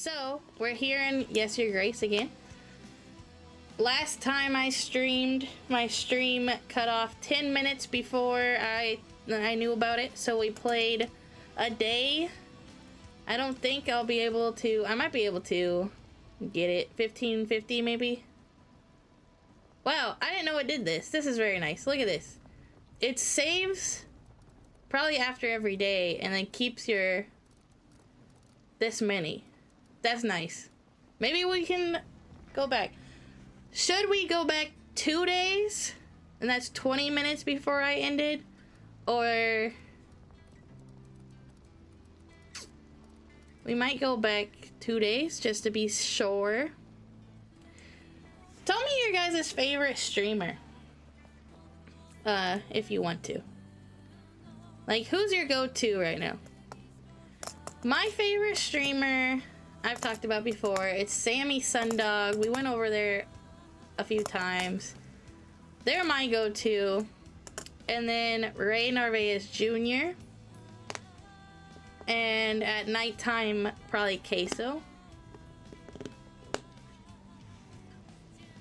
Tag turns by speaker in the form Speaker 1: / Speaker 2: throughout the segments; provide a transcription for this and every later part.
Speaker 1: So, we're here in Yes Your Grace again. Last time I streamed, my stream cut off 10 minutes before I knew about it, so we played a day. I don't think I'll be able to, I might be able to get it 1550 maybe. Wow, I didn't know it did this. This is very nice. Look at this. It saves probably after every day and then keeps your this many. That's nice. Maybe we can go back. Should we go back 2 days? And that's 20 minutes before I ended? Or we might go back 2 days just to be sure. Tell me your guys' favorite streamer. If you want to. Like, who's your go-to right now? My favorite streamer, I've talked about before, it's Sammy Sundog. We went over there a few times. They're my go-to. And then Ray Narvaez Jr. And at nighttime, probably Queso.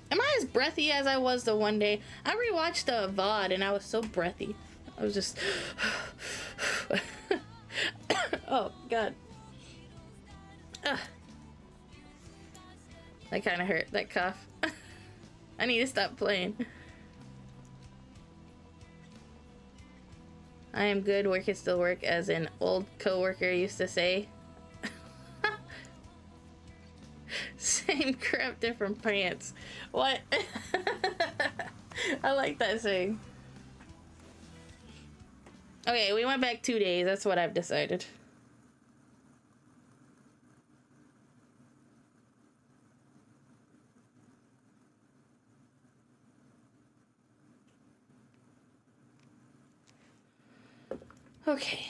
Speaker 1: Am I as breathy as I was the one day? I rewatched the VOD and I was so breathy. I was just... oh, God. Ugh. That kind of hurt, that cough. I need to stop playing. I am good, work can still work, as an old co-worker used to say. Same crap, different pants. What? I like that saying. Okay, we went back 2 days. That's what I've decided. Okay.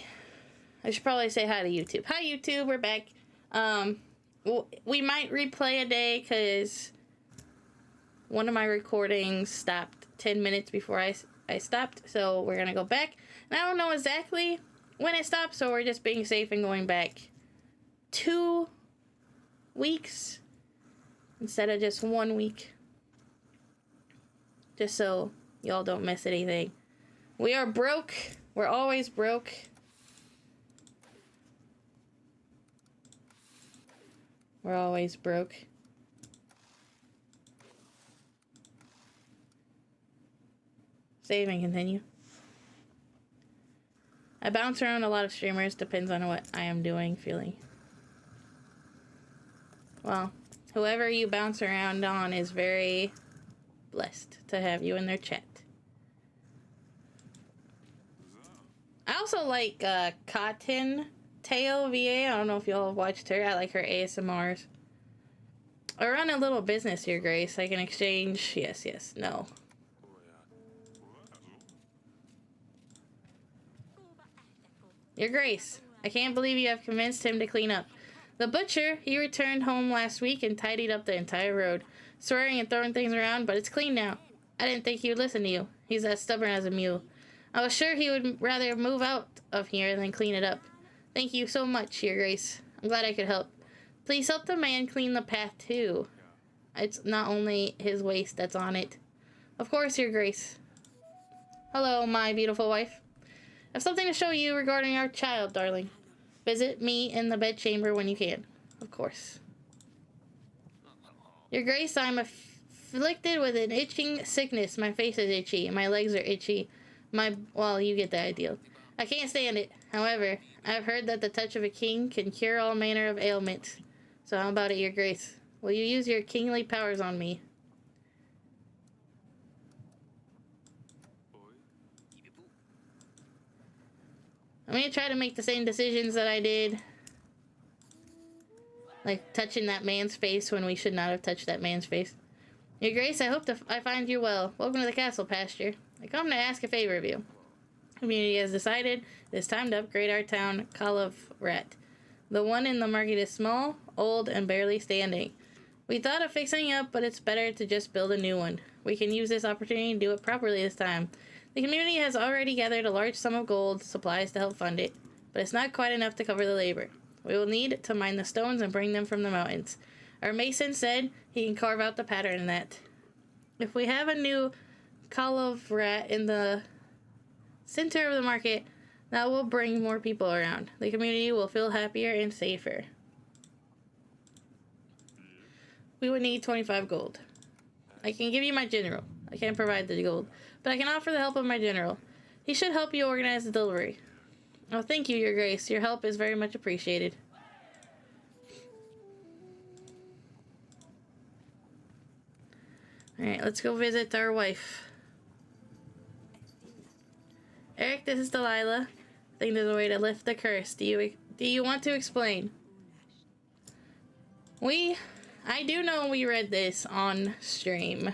Speaker 1: I should probably say hi to YouTube. Hi, YouTube. We're back. We might replay a day because one of my recordings stopped 10 minutes before I stopped. So we're going to go back. And I don't know exactly when it stopped, so we're just being safe and going back 2 weeks instead of just 1 week. Just so y'all don't miss anything. We are broke. We're always broke. We're always broke. Save and continue. I bounce around a lot of streamers, depends on what I am doing, feeling. Well, whoever you bounce around on is very blessed to have you in their chat. I also like Cotton Tail VA. I don't know if y'all have watched her. I like her ASMRs. I run a little business here, Grace. I can exchange. Yes, yes, no. Your Grace, I can't believe you have convinced him to clean up. The butcher, he returned home last week and tidied up the entire road, swearing and throwing things around, but it's clean now. I didn't think he would listen to you. He's as stubborn as a mule. I was sure he would rather move out of here than clean it up. Thank you so much, Your Grace. I'm glad I could help. Please help the man clean the path, too. It's not only his waste that's on it. Of course, Your Grace. Hello, my beautiful wife. I have something to show you regarding our child, darling. Visit me in the bedchamber when you can. Of course. Your Grace, I'm afflicted with an itching sickness. My face is itchy. My legs are itchy. Well, you get the idea. I can't stand it. However, I've heard that the touch of a king can cure all manner of ailments. So how about it, Your Grace? Will you use your kingly powers on me? I'm gonna try to make the same decisions that I did. Like touching that man's face when we should not have touched that man's face. Your Grace, I hope I find you well. Welcome to the castle pasture. I come to ask a favor of you. The community has decided it's time to upgrade our town, Kalavrat. The one in the market is small, old, and barely standing. We thought of fixing it up, but it's better to just build a new one. We can use this opportunity to do it properly this time. The community has already gathered a large sum of gold supplies to help fund it, but it's not quite enough to cover the labor. We will need to mine the stones and bring them from the mountains. Our mason said he can carve out the pattern in that. If we have a new Kalavrat in the center of the market, that will bring more people around. The community will feel happier and safer. We would need 25 gold. I can give you my general. I can't provide the gold, but I can offer the help of my general. He should help you organize the delivery. Oh, thank you, Your Grace. Your help is very much appreciated. Alright, let's go visit our wife. Eric, this is Delilah. I think there's a way to lift the curse. Do you want to explain? I do know we read this on stream.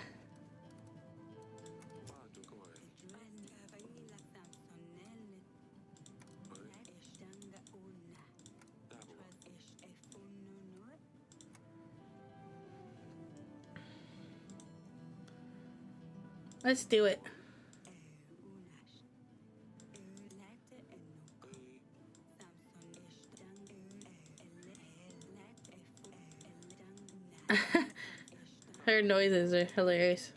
Speaker 1: Let's do it. Her noises are hilarious.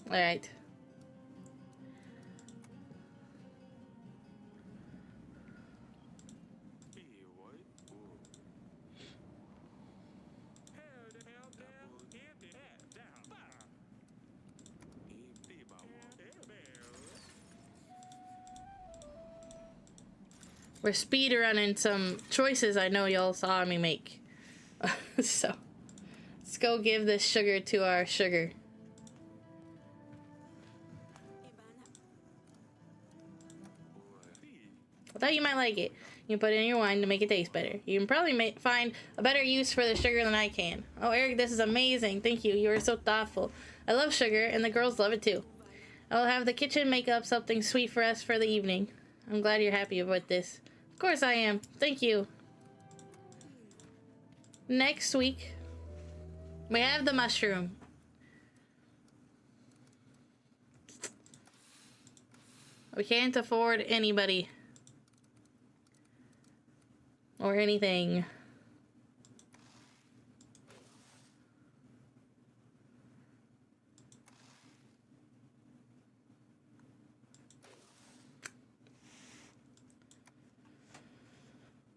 Speaker 1: All right. We're speed running some choices I know y'all saw me make. So, let's go give this sugar to our sugar. I thought you might like it. You can put it in your wine to make it taste better. You can probably find a better use for the sugar than I can. Oh, Eric, this is amazing. Thank you. You are so thoughtful. I love sugar, and the girls love it too. I'll have the kitchen make up something sweet for us for the evening. I'm glad you're happy with this. Of course I am. Thank you. Next week, we have the mushroom. We can't afford anybody. Or anything.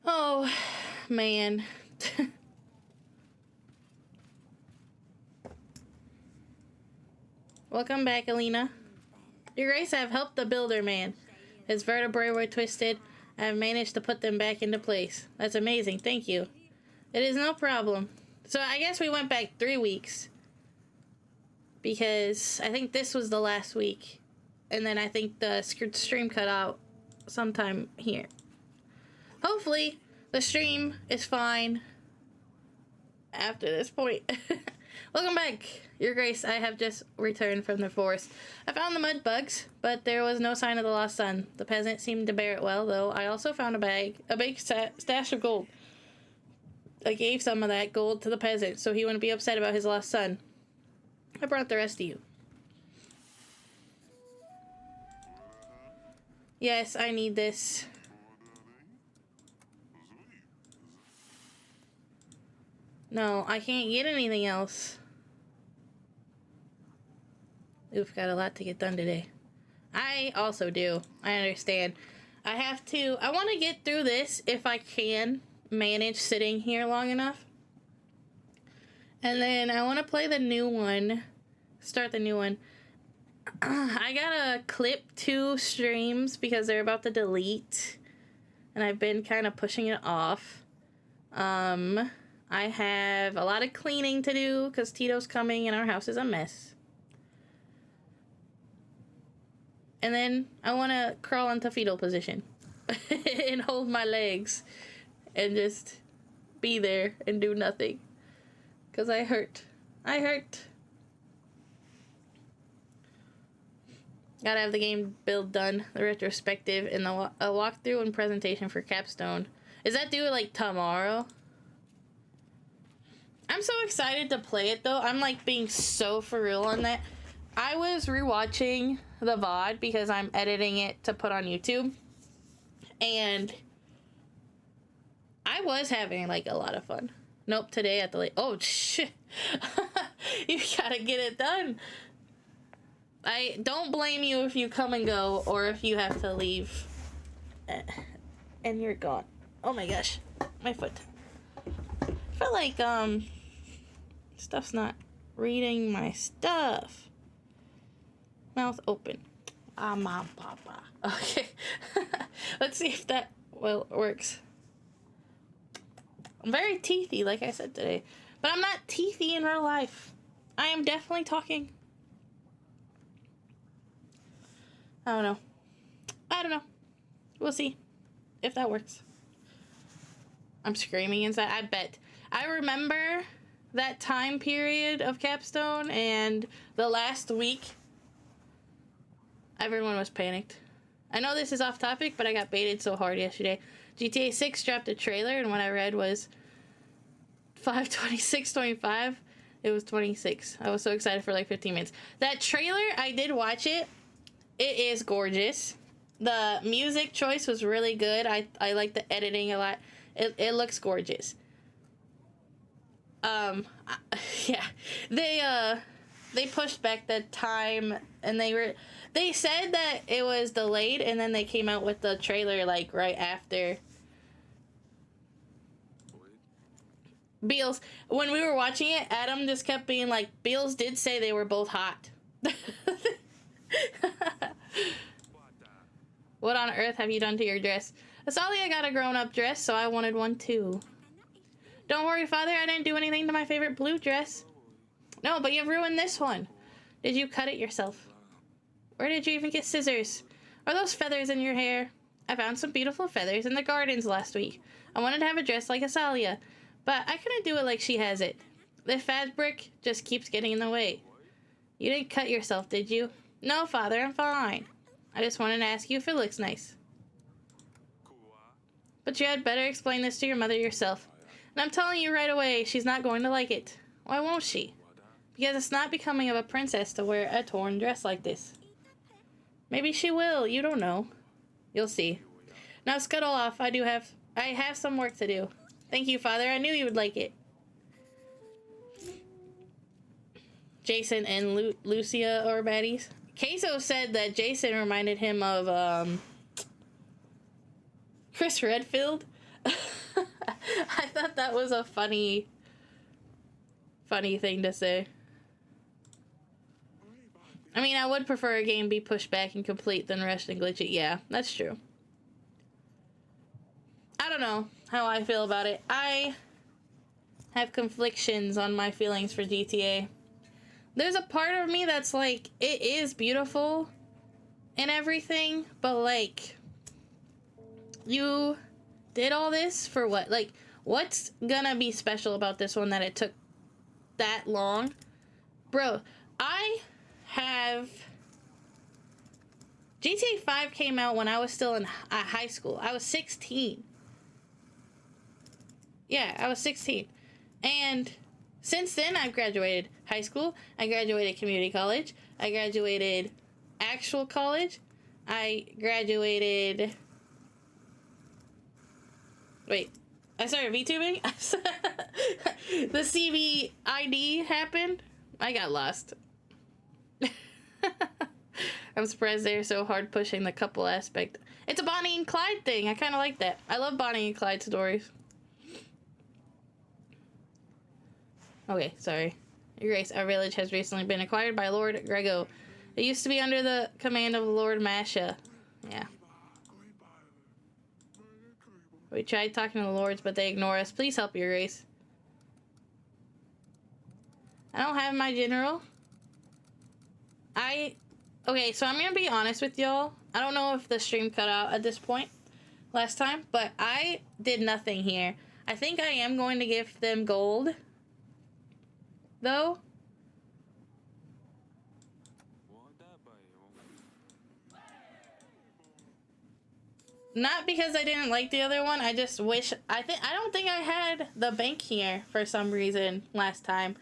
Speaker 1: Oh, man. Welcome back, Alina. Your Grace, I have helped the builder man. His vertebrae were twisted. I have managed to put them back into place. That's amazing. Thank you. It is no problem. So I guess we went back 3 weeks. Because I think this was the last week. And then I think the stream cut out sometime here. Hopefully, the stream is fine after this point. Welcome back, Your Grace. I have just returned from the forest. I found the mud bugs, but there was no sign of the lost son. The peasant seemed to bear it well, though. I also found a big stash of gold. I gave some of that gold to the peasant, so he wouldn't be upset about his lost son. I brought the rest to you. Yes, I need this. No, I can't get anything else. Oof, got a lot to get done today. I also do. I understand. I want to get through this if I can manage sitting here long enough. And then I want to play the new one. Start the new one. I gotta clip 2 streams because they're about to delete. And I've been kind of pushing it off. I have a lot of cleaning to do because Tito's coming and our house is a mess. And then I want to crawl into fetal position and hold my legs and just be there and do nothing. Because I hurt. I hurt. Gotta have the game build done, the retrospective, and a walkthrough and presentation for Capstone. Is that due like tomorrow? I'm so excited to play it though. I'm like being so for real on that. I was rewatching the VOD because I'm editing it to put on YouTube. And I was having like a lot of fun. Nope, today at the late. Oh shit. You gotta get it done. I don't blame you if you come and go or if you have to leave and you're gone. Oh my gosh, my foot. I feel like stuff's not reading my stuff. Mouth open. Ah, ma papa. Okay. Let's see if that works. I'm very teethy, like I said today, but I'm not teethy in real life. I am definitely talking. I don't know. We'll see if that works. I'm screaming inside. I bet. I remember that time period of Capstone and the last week. Everyone was panicked. I know this is off topic, but I got baited so hard yesterday. GTA 6 dropped a trailer, and what I read was 5/26/25. It was 26. I was so excited for like 15 minutes. That trailer, I did watch it. It is gorgeous. The music choice was really good. I like the editing a lot. It looks gorgeous. Yeah. They pushed back the time, and they said that it was delayed, and then they came out with the trailer like right after. Beals, when we were watching it, Adam just kept being like, Beals did say they were both hot. What on earth have you done to your dress? Asalia got a grown-up dress, so I wanted one too. Don't worry, Father, I didn't do anything to my favorite blue dress. No, but you've ruined this one. Did you cut it yourself? Where did you even get scissors? Are those feathers in your hair? I found some beautiful feathers in the gardens last week. I wanted to have a dress like Asalia, but I couldn't do it like she has it. The fabric just keeps getting in the way. You didn't cut yourself, did you? No, Father, I'm fine. I just wanted to ask you if it looks nice. But you had better explain this to your mother yourself. And I'm telling you right away, she's not going to like it. Why won't she? Because it's not becoming of a princess to wear a torn dress like this. Maybe she will, you don't know. You'll see. Now scuttle off, I have some work to do. Thank you, Father, I knew you would like it. Jason and Lucia are baddies. Queso said that Jason reminded him of, Chris Redfield. I thought that was a funny thing to say. I mean, I would prefer a game be pushed back and complete than rushed and glitchy. Yeah, that's true. I don't know how I feel about it. I have conflictions on my feelings for GTA. There's a part of me that's like, it is beautiful and everything, but like, you did all this for what? Like, what's gonna be special about this one that it took that long? Bro, GTA 5 came out when I was still in high school. I was 16. Yeah, I was 16. And since then, I've graduated high school. I graduated community college. I graduated actual college. I graduated... Wait, I started VTubing? The CVID happened? I got lost. I'm surprised they're so hard pushing the couple aspect. It's a Bonnie and Clyde thing. I kind of like that. I love Bonnie and Clyde stories. Okay, sorry. Your Grace, our village has recently been acquired by Lord Grego. It used to be under the command of Lord Masha. Yeah. We tried talking to the lords, but they ignore us. Please help, Your Grace. I don't have my general. Okay, so I'm gonna be honest with y'all. I don't know if the stream cut out at this point last time, but I did nothing here. I think I am going to give them gold, though. Not because I didn't like the other one. I just wish I don't think I had the bank here for some reason last time,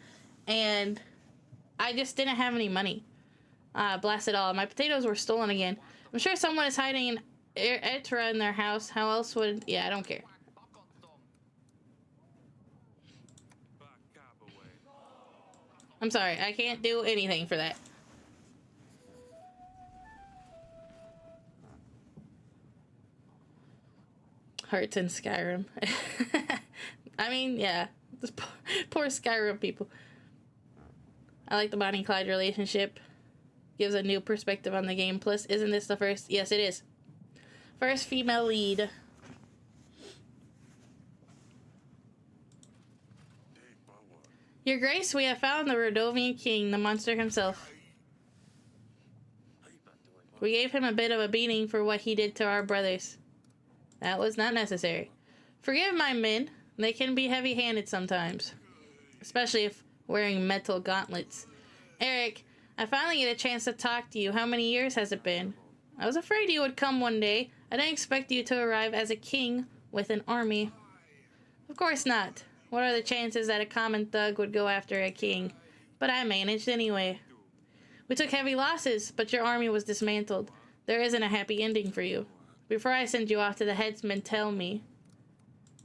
Speaker 1: and I just didn't have any money. Blast it all. My potatoes were stolen again. I'm sure someone is hiding an Etra in their house. How else would... Yeah, I don't care. I'm sorry. I can't do anything for that. Hearts in Skyrim. I mean, yeah. Poor Skyrim people. I like the Bonnie and Clyde relationship. Gives a new perspective on the game. Plus, isn't this the first? Yes, it is. First female lead. Your Grace, we have found the Rodovian king, the monster himself. We gave him a bit of a beating for what he did to our brothers. That was not necessary. Forgive my men. They can be heavy-handed sometimes. Especially if wearing metal gauntlets. Eric, I finally get a chance to talk to you. How many years has it been? I was afraid you would come one day. I didn't expect you to arrive as a king with an army. Of course not. What are the chances that a common thug would go after a king? But I managed anyway. We took heavy losses, but your army was dismantled. There isn't a happy ending for you. Before I send you off to the headsman, tell me.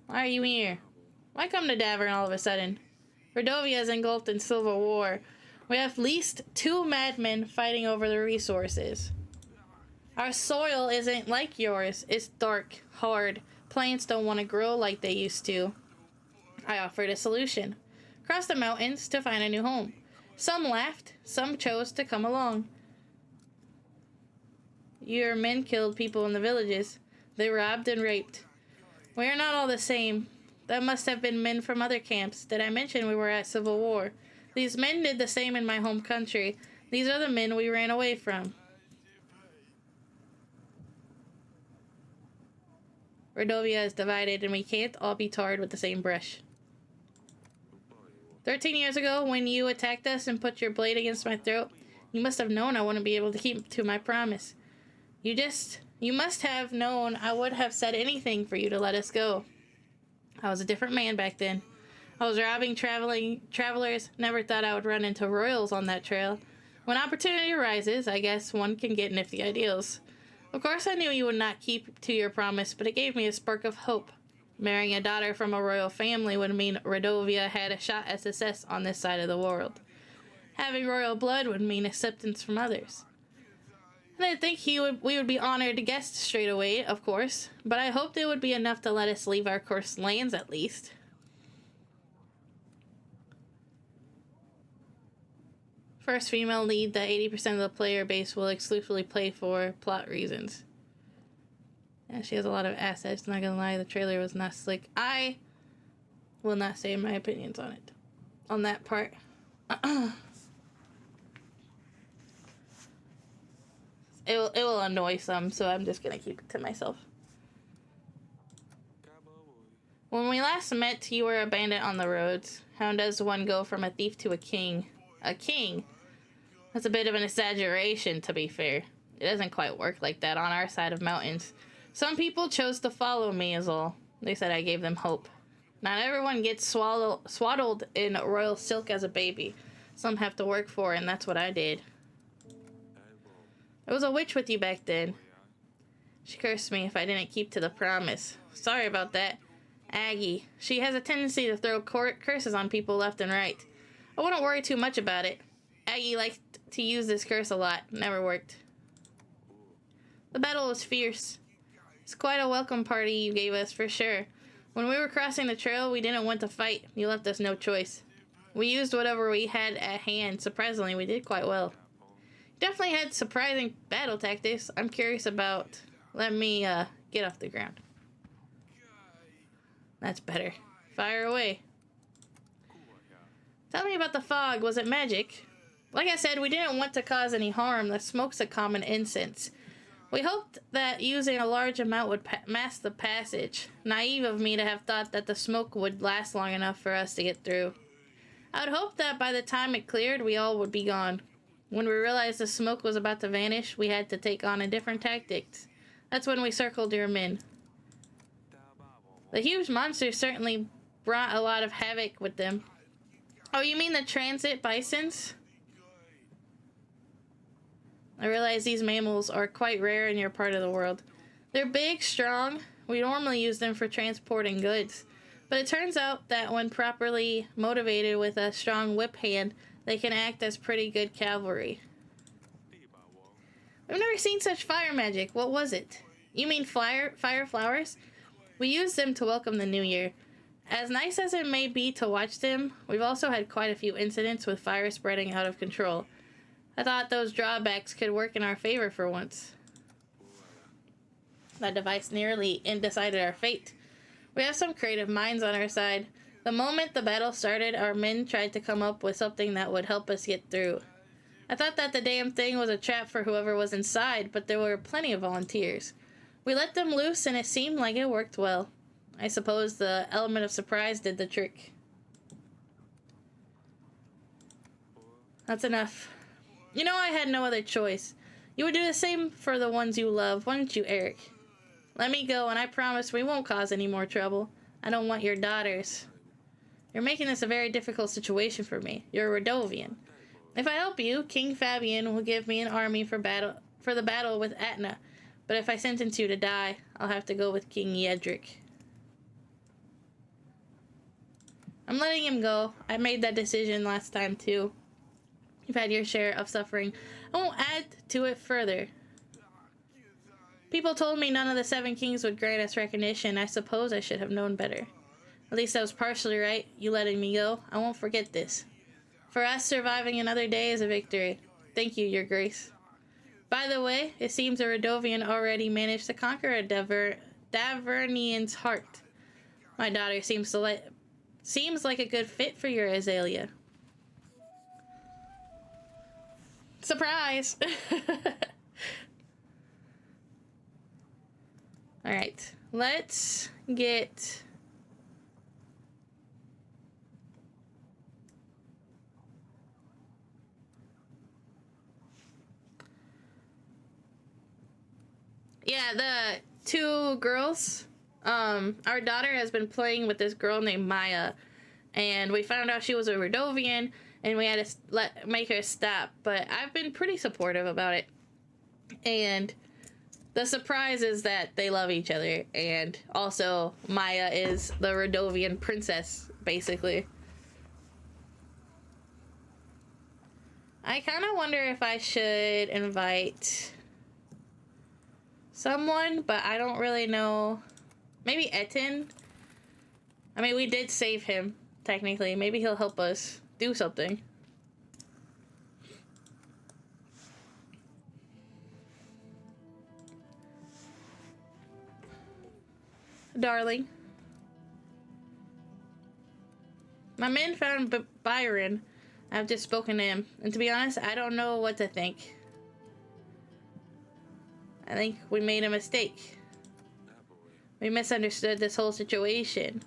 Speaker 1: Why are you here? Why come to Davern all of a sudden? Rodovia is engulfed in civil war. We have at least 2 madmen fighting over the resources. Our soil isn't like yours. It's dark, hard. Plants don't want to grow like they used to. I offered a solution. Cross the mountains to find a new home. Some laughed. Some chose to come along. Your men killed people in the villages. They robbed and raped. We are not all the same. That must have been men from other camps. Did I mention we were at civil war? These men did the same in my home country. These are the men we ran away from. Rodovia is divided and we can't all be tarred with the same brush. 13 years ago, when you attacked us and put your blade against my throat, you must have known I wouldn't be able to keep to my promise. You must have known I would have said anything for you to let us go. I was a different man back then. I was robbing travelers, never thought I would run into royals on that trail. When opportunity arises, I guess one can get nifty ideals. Of course I knew you would not keep to your promise, but it gave me a spark of hope. Marrying a daughter from a royal family would mean Rodovia had a shot at success on this side of the world. Having royal blood would mean acceptance from others. And I think we would be honored guests straight away, of course, but I hoped it would be enough to let us leave our cursed lands at least. First female lead that 80% of the player base will exclusively play for plot reasons. Yeah, she has a lot of assets, not gonna lie, the trailer was not slick. I will not say my opinions on it. On that part. It will annoy some, so I'm just gonna keep it to myself. When we last met, you were a bandit on the roads. How does one go from a thief to a king? A king? That's a bit of an exaggeration, to be fair. It doesn't quite work like that on our side of mountains. Some people chose to follow me is all. They said I gave them hope. Not everyone gets swaddled in royal silk as a baby. Some have to work for it, and that's what I did. There was a witch with you back then. She cursed me if I didn't keep to the promise. Sorry about that. Aggie. She has a tendency to throw curses on people left and right. I wouldn't worry too much about it. Aggie liked to use this curse a lot. Never worked. The battle was fierce. It's quite a welcome party you gave us, for sure. When we were crossing the trail, we didn't want to fight. You left us no choice. We used whatever we had at hand. Surprisingly, we did quite well. You definitely had surprising battle tactics. I'm curious about... Let me, get off the ground. That's better. Fire away. Tell me about the fog. Was it magic? Like I said, we didn't want to cause any harm. The smoke's a common incense. We hoped that using a large amount would mask the passage. Naive of me to have thought that the smoke would last long enough for us to get through. I would hope that by the time it cleared, we all would be gone. When we realized the smoke was about to vanish, we had to take on a different tactics. That's when we circled your men. The huge monsters certainly brought a lot of havoc with them. Oh, you mean the transit bisons? I realize these mammals are quite rare in your part of the world. They're big, strong. We normally use them for transporting goods. But it turns out that when properly motivated with a strong whip hand, they can act as pretty good cavalry. I've never seen such fire magic. What was it? You mean fire flowers? We use them to welcome the new year. As nice as it may be to watch them, we've also had quite a few incidents with fire spreading out of control. I thought those drawbacks could work in our favor for once. That device nearly decided our fate. We have some creative minds on our side. The moment the battle started, our men tried to come up with something that would help us get through. I thought that the damn thing was a trap for whoever was inside, but there were plenty of volunteers. We let them loose and it seemed like it worked well. I suppose the element of surprise did the trick. That's enough. You know I had no other choice. You would do the same for the ones you love, wouldn't you, Eric? Let me go, and I promise we won't cause any more trouble. I don't want your daughters. You're making this a very difficult situation for me. You're a Redovian. If I help you, King Fabian will give me an army for the battle with Atna. But if I sentence you to die, I'll have to go with King Yedric. I'm letting him go. I made that decision last time, too. You've had your share of suffering. I won't add to it further. People told me none of the 7 kings would grant us recognition. I suppose I should have known better. At least I was partially right, you letting me go. I won't forget this. For us, surviving another day is a victory. Thank you, Your Grace. By the way, it seems a Redovian already managed to conquer a Davernian's heart. My daughter seems like a good fit for your Azalea. Surprise! Alright, let's get... Yeah, the 2 girls. Our daughter has been playing with this girl named Maya, and we found out she was a Redovian, and we had to make her stop, but I've been pretty supportive about it. And the surprise is that they love each other, and also Maya is the Redovian princess, basically. I kind of wonder if I should invite someone, but I don't really know. Maybe Etten? I mean, we did save him, technically. Maybe he'll help us do something. Darling. My men found Byron. I've just spoken to him. And to be honest, I don't know what to think. I think we made a mistake. We misunderstood this whole situation.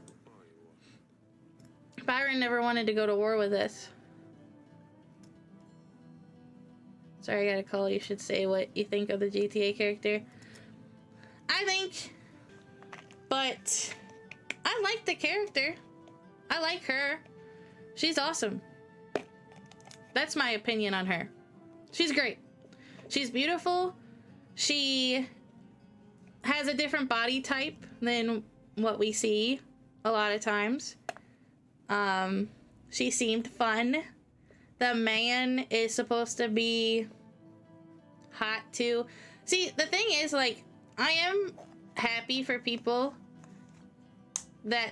Speaker 1: Byron never wanted to go to war with us. Sorry, I got a call. You should say what you think of the GTA character. I think... But... I like the character. I like her. She's awesome. That's my opinion on her. She's great. She's beautiful. She has a different body type than what we see a lot of times. She seemed fun. The man is supposed to be hot too. See, the thing is, like, I am happy for people that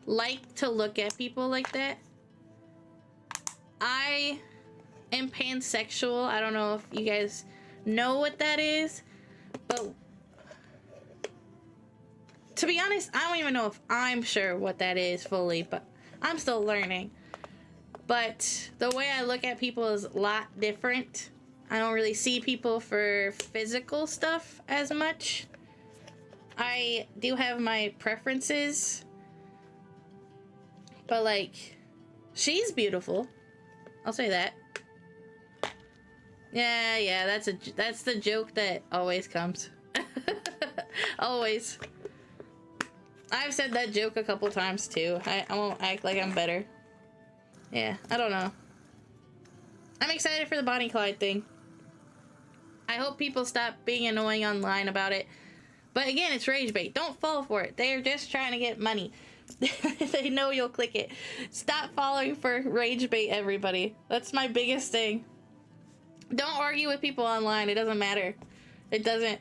Speaker 1: like to look at people like that. I am pansexual. I don't know if you guys know what that is, but to be honest, I don't even know if I'm sure what that is fully, but I'm still learning. But the way I look at people is a lot different. I don't really see people for physical stuff as much. I do have my preferences, but like, she's beautiful. I'll say that. Yeah, that's the joke that always comes. Always. I've said that joke a couple times too. I won't act like I'm better. Yeah, I don't know. I'm excited for the Bonnie Clyde thing. I hope people stop being annoying online about it. But again, it's rage bait. Don't fall for it. They're just trying to get money. They know you'll click it. Stop falling for rage bait, everybody. That's my biggest thing. Don't argue with people online. It doesn't matter. It doesn't.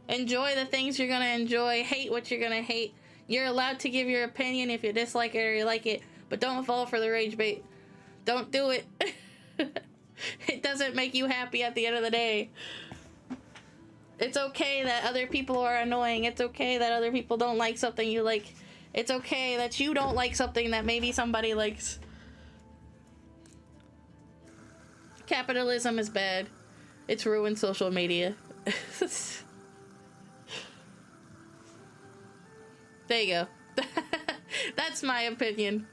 Speaker 1: Enjoy the things you're gonna enjoy. Hate what you're gonna hate. You're allowed to give your opinion if you dislike it or you like it, but don't fall for the rage bait. Don't do it. It doesn't make you happy at the end of the day. It's okay that other people are annoying. It's okay that other people don't like something you like. It's okay that you don't like something that maybe somebody likes. Capitalism is bad. It's ruined social media. There you go. That's my opinion.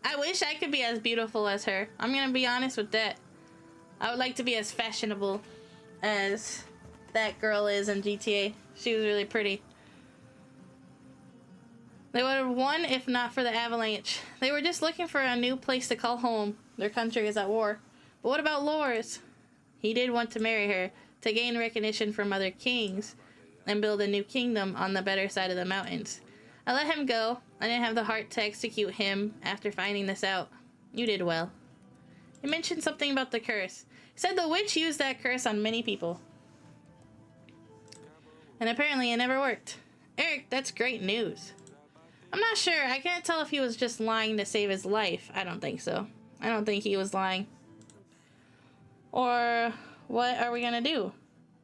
Speaker 1: I wish I could be as beautiful as her. I'm gonna be honest with that. I would like to be as fashionable as that girl is in GTA. She was really pretty. They would have won if not for the avalanche. They were just looking for a new place to call home. Their country is at war. But what about Lors? He did want to marry her to gain recognition from other kings and build a new kingdom on the better side of the mountains. I let him go. I didn't have the heart to execute him after finding this out. You did well. He mentioned something about the curse. He said the witch used that curse on many people. And apparently it never worked. Eric, that's great news. I'm not sure. I can't tell if he was just lying to save his life. I don't think so. I don't think he was lying. Or what are we gonna do?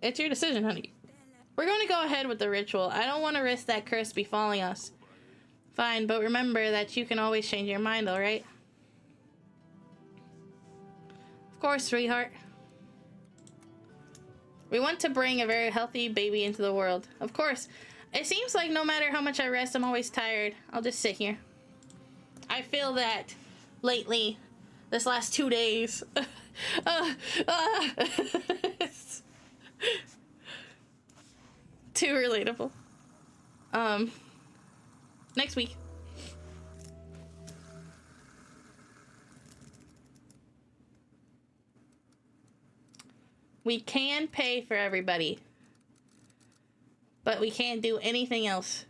Speaker 1: It's your decision, honey. We're going to go ahead with the ritual. I don't want to risk that curse befalling us. Fine, but remember that you can always change your mind, alright? Of course, sweetheart. We want to bring a very healthy baby into the world. Of course. It seems like no matter how much I rest, I'm always tired. I'll just sit here. I feel that lately. This last 2 days. Too relatable. Next week. We can pay for everybody, but we can't do anything else.